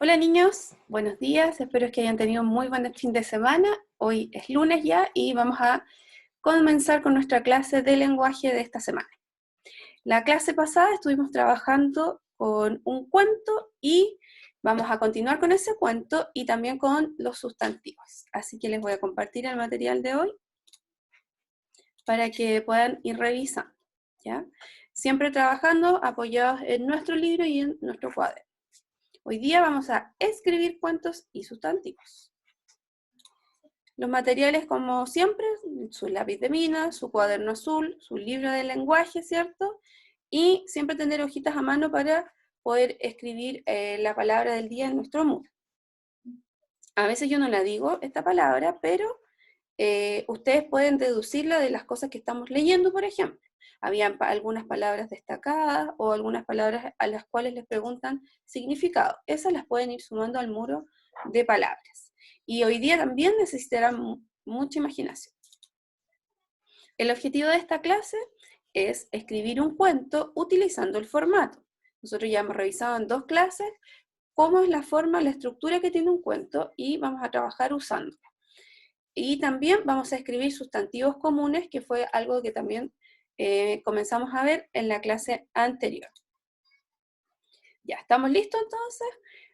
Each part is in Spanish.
Hola niños, buenos días, espero que hayan tenido un muy buen fin de semana. Hoy es lunes ya y vamos a comenzar con nuestra clase de lenguaje de esta semana. La clase pasada estuvimos trabajando con un cuento y vamos a continuar con ese cuento y también con los sustantivos. Así que les voy a compartir el material de hoy para que puedan ir revisando, ¿ya? Siempre trabajando apoyados en nuestro libro y en nuestro cuaderno. Hoy día vamos a escribir cuentos y sustantivos. Los materiales, como siempre, su lápiz de mina, su cuaderno azul, su libro de lenguaje, ¿cierto? Y siempre tener hojitas a mano para poder escribir la palabra del día en nuestro muro. A veces yo no la digo, esta palabra, pero ustedes pueden deducirla de las cosas que estamos leyendo, por ejemplo. Habían algunas palabras destacadas o algunas palabras a las cuales les preguntan significado. Esas las pueden ir sumando al muro de palabras. Y hoy día también necesitarán mucha imaginación. El objetivo de esta clase es escribir un cuento utilizando el formato. Nosotros ya hemos revisado en 2 clases cómo es la forma, la estructura que tiene un cuento y vamos a trabajar usándola. Y también vamos a escribir sustantivos comunes, que fue algo que también comenzamos a ver en la clase anterior. Ya, ¿estamos listos entonces?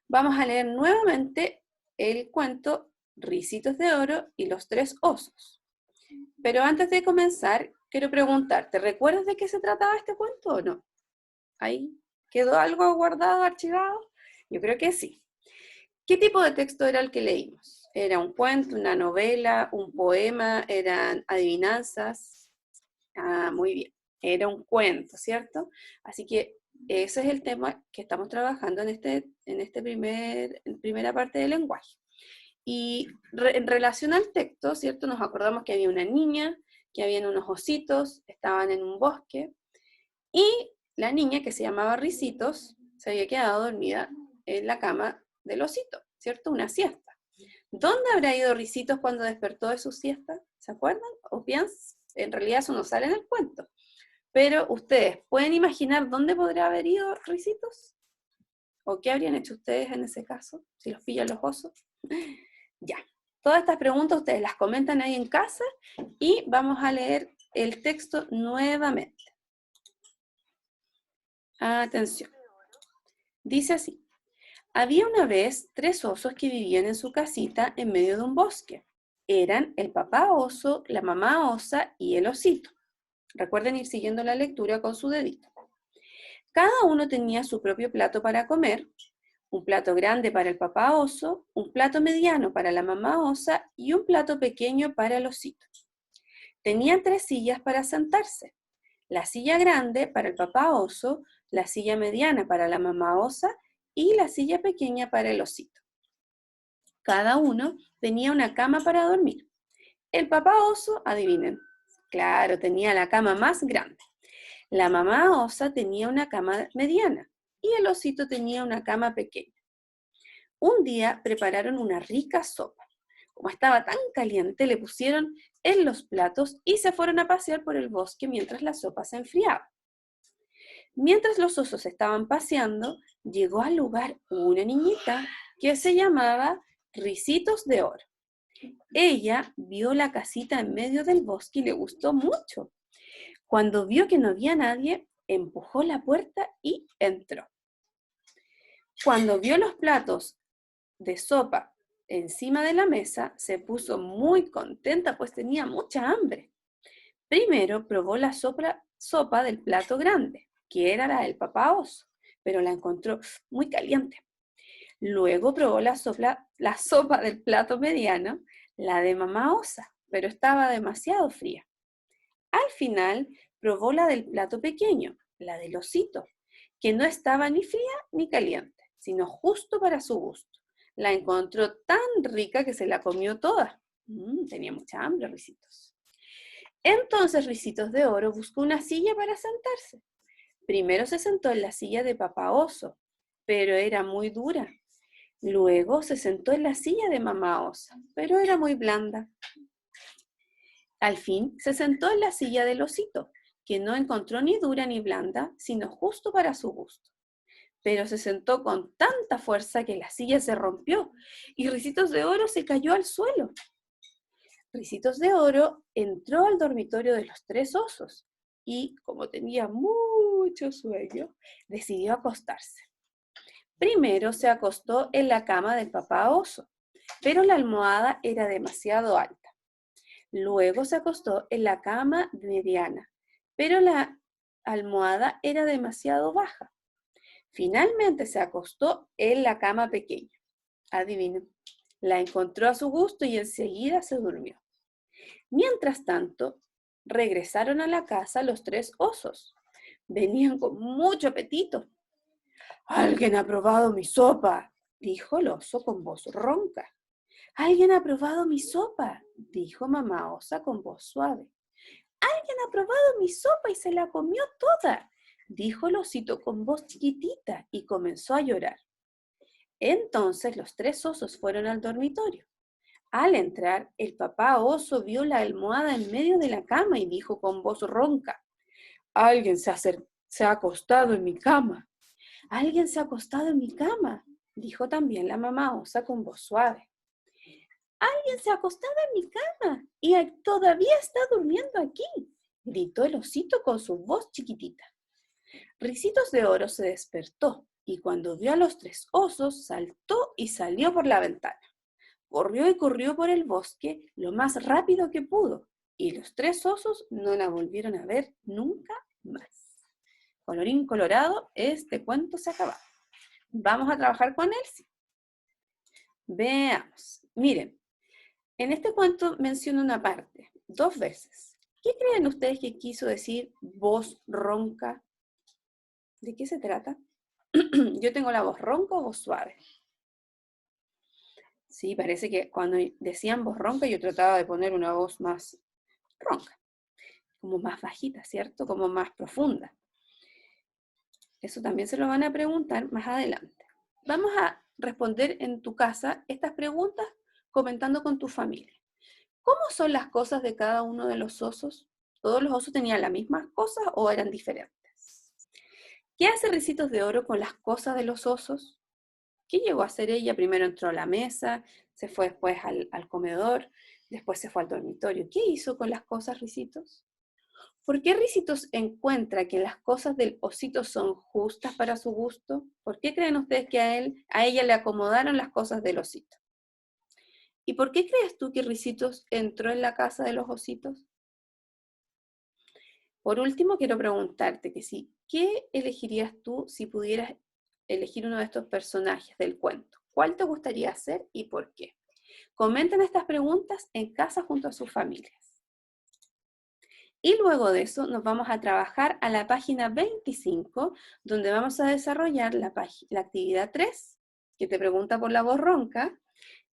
Vamos a leer nuevamente el cuento Ricitos de Oro y los 3 osos. Pero antes de comenzar, quiero preguntarte, ¿recuerdas de qué se trataba este cuento o no? ¿Ahí quedó algo guardado, archivado? Yo creo que sí. ¿Qué tipo de texto era el que leímos? ¿Era un cuento, una novela, un poema, eran adivinanzas? Ah, muy bien. Era un cuento, ¿cierto? Así que ese es el tema que estamos trabajando en primera parte del lenguaje. Y en relación al texto, ¿cierto? Nos acordamos que había una niña, que habían unos ositos, estaban en un bosque, y la niña, que se llamaba Ricitos, se había quedado dormida en la cama del osito, ¿cierto? Una siesta. ¿Dónde habrá ido Ricitos cuando despertó de su siesta? ¿Se acuerdan? O piensan, en realidad eso no sale en el cuento. Pero ustedes, ¿pueden imaginar dónde podría haber ido Ricitos? ¿O qué habrían hecho ustedes en ese caso, si los pillan los osos? Ya. Todas estas preguntas ustedes las comentan ahí en casa y vamos a leer el texto nuevamente. Atención. Dice así. Había una vez 3 osos que vivían en su casita en medio de un bosque. Eran el papá oso, la mamá osa y el osito. Recuerden ir siguiendo la lectura con su dedito. Cada uno tenía su propio plato para comer, un plato grande para el papá oso, un plato mediano para la mamá osa y un plato pequeño para el osito. Tenían 3 sillas para sentarse, la silla grande para el papá oso, la silla mediana para la mamá osa y la silla pequeña para el osito. Cada uno tenía una cama para dormir. El papá oso, adivinen, claro, tenía la cama más grande. La mamá osa tenía una cama mediana y el osito tenía una cama pequeña. Un día prepararon una rica sopa. Como estaba tan caliente, le pusieron en los platos y se fueron a pasear por el bosque mientras la sopa se enfriaba. Mientras los osos estaban paseando, llegó al lugar una niñita que se llamaba Ricitos de Oro. Ella vio la casita en medio del bosque y le gustó mucho. Cuando vio que no había nadie, empujó la puerta y entró. Cuando vio los platos de sopa encima de la mesa, se puso muy contenta, pues tenía mucha hambre. Primero probó la sopa del plato grande, que era la del papá oso, pero la encontró muy caliente. Luego probó la sopa del plato mediano, la de mamá osa, pero estaba demasiado fría. Al final probó la del plato pequeño, la del osito, que no estaba ni fría ni caliente, sino justo para su gusto. La encontró tan rica que se la comió toda. Tenía mucha hambre, Ricitos. Entonces Ricitos de Oro buscó una silla para sentarse. Primero se sentó en la silla de papá oso, pero era muy dura. Luego se sentó en la silla de mamá osa, pero era muy blanda. Al fin se sentó en la silla del osito, que no encontró ni dura ni blanda, sino justo para su gusto. pero se sentó con tanta fuerza que la silla se rompió y Ricitos de Oro se cayó al suelo. Ricitos de Oro entró al dormitorio de los tres osos y, como tenía mucho sueño, decidió acostarse. Primero se acostó en la cama del papá oso, pero la almohada era demasiado alta. Luego se acostó en la cama mediana, pero la almohada era demasiado baja. Finalmente se acostó en la cama pequeña. Adivinen, la encontró a su gusto y enseguida se durmió. Mientras tanto, regresaron a la casa los tres osos. Venían con mucho apetito. «¿Alguien ha probado mi sopa?», dijo el oso con voz ronca. «¿Alguien ha probado mi sopa?», dijo mamá osa con voz suave. «¿Alguien ha probado mi sopa y se la comió toda?», dijo el osito con voz chiquitita y comenzó a llorar. Entonces los tres osos fueron al dormitorio. Al entrar, el papá oso vio la almohada en medio de la cama y dijo con voz ronca: «Alguien se ha acostado en mi cama». «Alguien se ha acostado en mi cama», dijo también la mamá osa con voz suave. «Alguien se ha acostado en mi cama y todavía está durmiendo aquí», gritó el osito con su voz chiquitita. Ricitos de Oro se despertó y cuando vio a los tres osos, saltó y salió por la ventana. Corrió y corrió por el bosque lo más rápido que pudo, y los tres osos no la volvieron a ver nunca más. Colorín colorado, este cuento se acaba. ¿Vamos a trabajar con él? Sí. Veamos. Miren, en este cuento menciono una parte, 2 veces. ¿Qué creen ustedes que quiso decir voz ronca? ¿De qué se trata? Yo tengo la voz ronca o voz suave. Sí, parece que cuando decían voz ronca yo trataba de poner una voz más ronca, como más bajita, ¿cierto? Como más profunda. Eso también se lo van a preguntar más adelante. Vamos a responder en tu casa estas preguntas comentando con tu familia. ¿Cómo son las cosas de cada uno de los osos? ¿Todos los osos tenían las mismas cosas o eran diferentes? ¿Qué hace Ricitos de Oro con las cosas de los osos? ¿Qué llegó a hacer ella? Primero entró a la mesa, se fue después al comedor, después se fue al dormitorio. ¿Qué hizo con las cosas, Ricitos? ¿Por qué Ricitos encuentra que las cosas del osito son justas para su gusto? ¿Por qué creen ustedes que a ella le acomodaron las cosas del osito? ¿Y por qué crees tú que Ricitos entró en la casa de los ositos? Por último, quiero preguntarte ¿qué elegirías tú si pudieras elegir uno de estos personajes del cuento? ¿Cuál te gustaría hacer y por qué? Comenten estas preguntas en casa junto a sus familias. Y luego de eso nos vamos a trabajar a la página 25, donde vamos a desarrollar la actividad 3, que te pregunta por la voz ronca,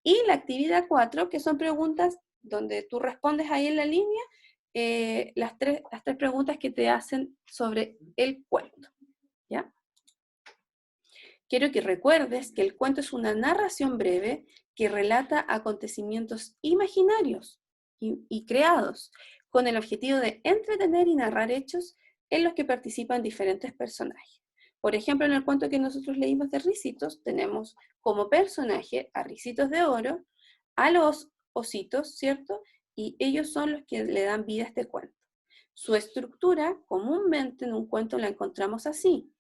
y la actividad 4, que son preguntas donde tú respondes ahí en la línea las tres preguntas que te hacen sobre el cuento, ¿ya? Quiero que recuerdes que el cuento es una narración breve que relata acontecimientos imaginarios y creados con el objetivo de entretener y narrar hechos en los que participan diferentes personajes. Por ejemplo, en el cuento que nosotros leímos de Ricitos, tenemos como personaje a Ricitos de Oro, a los ositos, ¿cierto? Y ellos son los que le dan vida a este cuento. Su estructura, comúnmente en un cuento la encontramos así: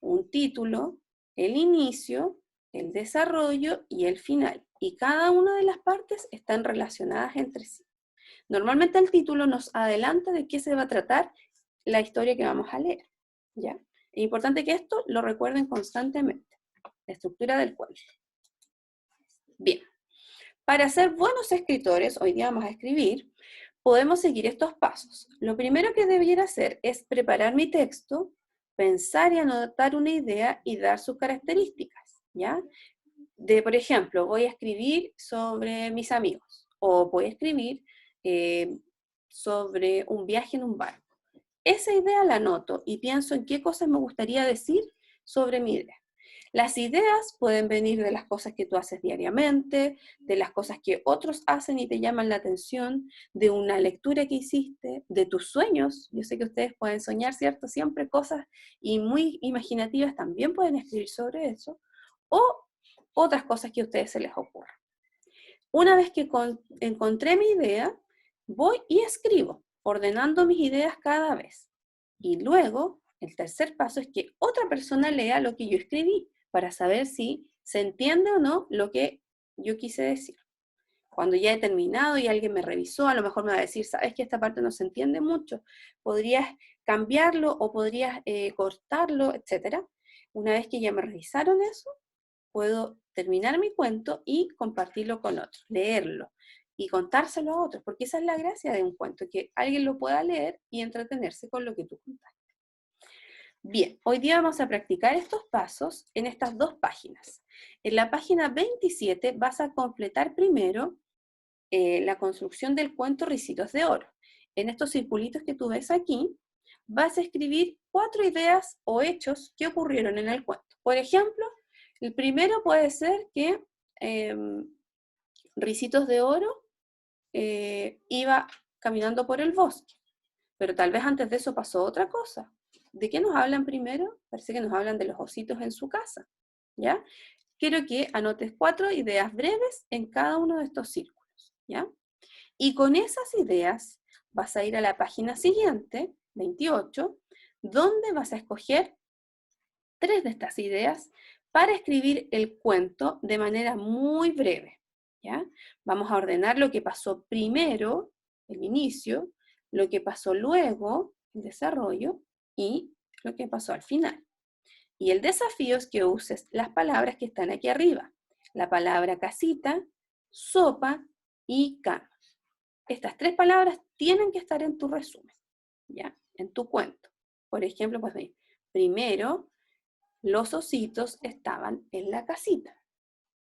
un título, el inicio, el desarrollo y el final. Y cada una de las partes están relacionadas entre sí. Normalmente el título nos adelanta de qué se va a tratar la historia que vamos a leer, ¿ya? Es importante que esto lo recuerden constantemente, la estructura del cuento. Bien, para ser buenos escritores, hoy día vamos a escribir, podemos seguir estos pasos. Lo primero que debiera hacer es preparar mi texto, pensar y anotar una idea y dar sus características, ¿ya? Por ejemplo, voy a escribir sobre mis amigos, o voy a escribir sobre un viaje en un barco. Esa idea la anoto y pienso en qué cosas me gustaría decir sobre mi idea. Las ideas pueden venir de las cosas que tú haces diariamente, de las cosas que otros hacen y te llaman la atención, de una lectura que hiciste, de tus sueños. Yo sé que ustedes pueden soñar, ¿cierto? Siempre cosas y muy imaginativas también pueden escribir sobre eso, o otras cosas que a ustedes se les ocurran. Una vez que encontré mi idea, voy y escribo, ordenando mis ideas cada vez. Y luego, el tercer paso es que otra persona lea lo que yo escribí para saber si se entiende o no lo que yo quise decir. Cuando ya he terminado y alguien me revisó, a lo mejor me va a decir, sabes que esta parte no se entiende mucho, podrías cambiarlo o podrías cortarlo, etc. Una vez que ya me revisaron eso, puedo terminar mi cuento y compartirlo con otros, leerlo y contárselo a otros, porque esa es la gracia de un cuento, que alguien lo pueda leer y entretenerse con lo que tú contaste. Bien, hoy día vamos a practicar estos pasos en estas dos páginas. En la página 27 vas a completar primero la construcción del cuento Ricitos de Oro. En estos circulitos que tú ves aquí, vas a escribir 4 ideas o hechos que ocurrieron en el cuento. Por ejemplo, el primero puede ser que Ricitos de Oro iba caminando por el bosque, pero tal vez antes de eso pasó otra cosa. ¿De qué nos hablan primero? Parece que nos hablan de los ositos en su casa, ¿ya? Quiero que anotes 4 ideas breves en cada uno de estos círculos, ¿ya? Y con esas ideas vas a ir a la página siguiente, 28, donde vas a escoger 3 de estas ideas para escribir el cuento de manera muy breve, ¿ya? Vamos a ordenar lo que pasó primero, el inicio, lo que pasó luego, el desarrollo, y lo que pasó al final. Y el desafío es que uses las palabras que están aquí arriba. La palabra casita, sopa y cama. Estas 3 palabras tienen que estar en tu resumen, ¿ya? En tu cuento. Por ejemplo, pues primero, los ositos estaban en la casita,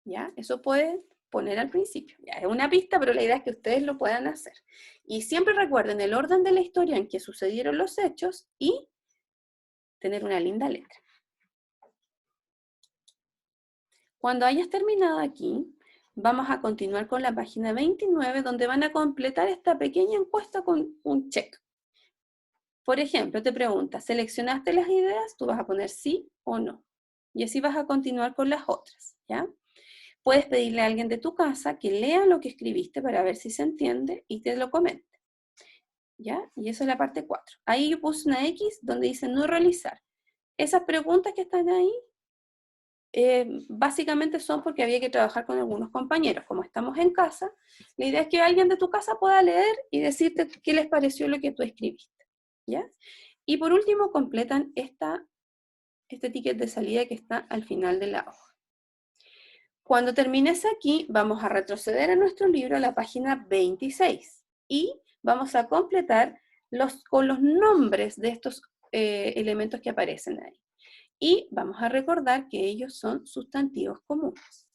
¿ya? Eso pueden poner al principio. Ya es una pista, pero la idea es que ustedes lo puedan hacer. Y siempre recuerden el orden de la historia en que sucedieron los hechos y tener una linda letra. Cuando hayas terminado aquí, vamos a continuar con la página 29, donde van a completar esta pequeña encuesta con un check. Por ejemplo, te pregunta, ¿seleccionaste las ideas? Tú vas a poner sí o no. Y así vas a continuar con las otras, ¿ya? Puedes pedirle a alguien de tu casa que lea lo que escribiste para ver si se entiende y te lo comente, ¿ya? Y eso es la parte 4. Ahí yo puse una X donde dice no realizar. Esas preguntas que están ahí básicamente son porque había que trabajar con algunos compañeros. Como estamos en casa, la idea es que alguien de tu casa pueda leer y decirte qué les pareció lo que tú escribiste, ¿ya? Y por último, completan este ticket de salida que está al final de la hoja. Cuando termines aquí, vamos a retroceder a nuestro libro a la página 26 y vamos a completar con los nombres de estos elementos que aparecen ahí. Y vamos a recordar que ellos son sustantivos comunes.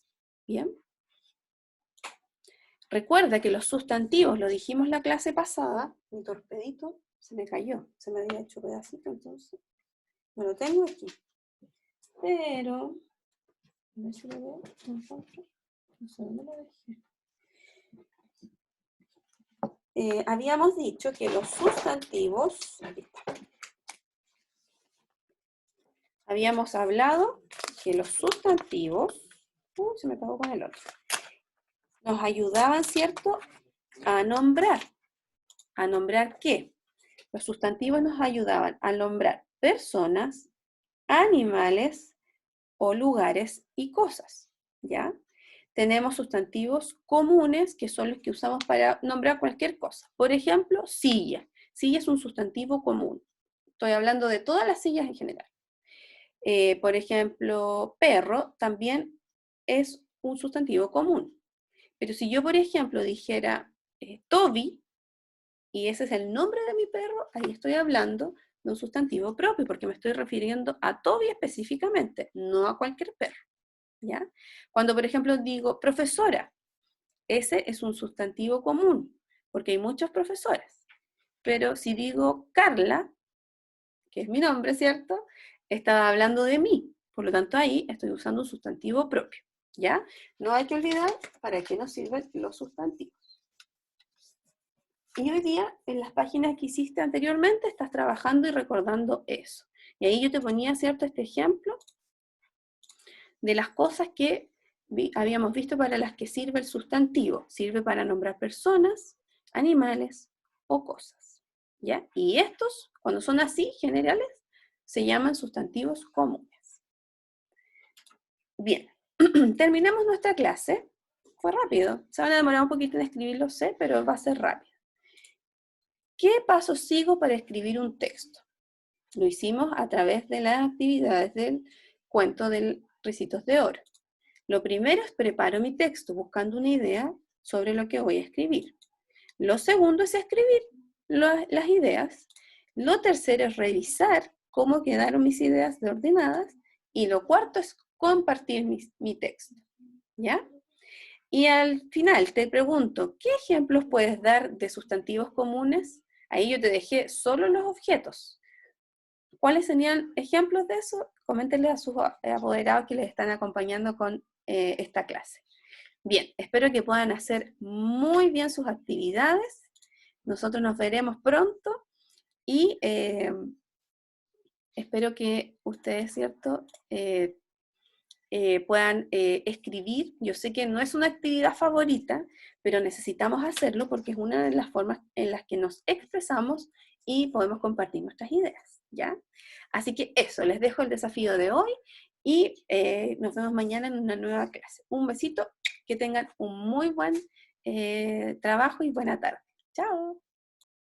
¿Bien? Recuerda que los sustantivos, lo dijimos la clase pasada, mi torpedito se me cayó, se me había hecho pedacito, entonces no lo tengo aquí. Pero, a ver si lo veo, no sé dónde lo dejé. Habíamos dicho que los sustantivos, aquí está. Habíamos hablado que los sustantivos, se me pegó con el otro, nos ayudaban, ¿cierto?, a nombrar. ¿A nombrar qué? Los sustantivos nos ayudaban a nombrar personas, animales o lugares y cosas, ¿ya? Tenemos sustantivos comunes que son los que usamos para nombrar cualquier cosa. Por ejemplo, silla. Silla es un sustantivo común. Estoy hablando de todas las sillas en general. Por ejemplo, perro también es un sustantivo común. Pero si yo, por ejemplo, dijera Toby, y ese es el nombre de mi perro, ahí estoy hablando de un sustantivo propio, porque me estoy refiriendo a Toby específicamente, no a cualquier perro, ¿ya? Cuando, por ejemplo, digo profesora, ese es un sustantivo común, porque hay muchas profesoras. Pero si digo Carla, que es mi nombre, ¿cierto?, estaba hablando de mí, Por lo tanto, ahí estoy usando un sustantivo propio, ¿ya? No hay que olvidar para qué nos sirven los sustantivos. Y hoy día, en las páginas que hiciste anteriormente, estás trabajando y recordando eso. Y ahí yo te ponía, ¿cierto?, este ejemplo de las cosas que habíamos visto para las que sirve el sustantivo. Sirve para nombrar personas, animales o cosas, ¿ya? Y estos, cuando son así, generales, se llaman sustantivos comunes. Bien, terminamos nuestra clase. Fue rápido. Se van a demorar un poquito en escribirlo, sé, pero va a ser rápido. ¿Qué paso sigo para escribir un texto? Lo hicimos a través de las actividades del cuento del Ricitos de Oro. Lo primero es preparo mi texto buscando una idea sobre lo que voy a escribir. Lo segundo es escribir las ideas. Lo tercero es revisar cómo quedaron mis ideas ordenadas. Y lo cuarto es compartir mi texto. ¿Ya? Y al final te pregunto, ¿qué ejemplos puedes dar de sustantivos comunes? Ahí yo te dejé solo los objetos. ¿Cuáles serían ejemplos de eso? Coméntenle a sus apoderados que les están acompañando con esta clase. Bien, espero que puedan hacer muy bien sus actividades. Nosotros nos veremos pronto y espero que ustedes, ¿cierto?, puedan escribir. Yo sé que no es una actividad favorita, pero necesitamos hacerlo porque es una de las formas en las que nos expresamos y podemos compartir nuestras ideas, ¿ya? Así que eso, les dejo el desafío de hoy y nos vemos mañana en una nueva clase. Un besito, que tengan un muy buen trabajo y buena tarde. Chao.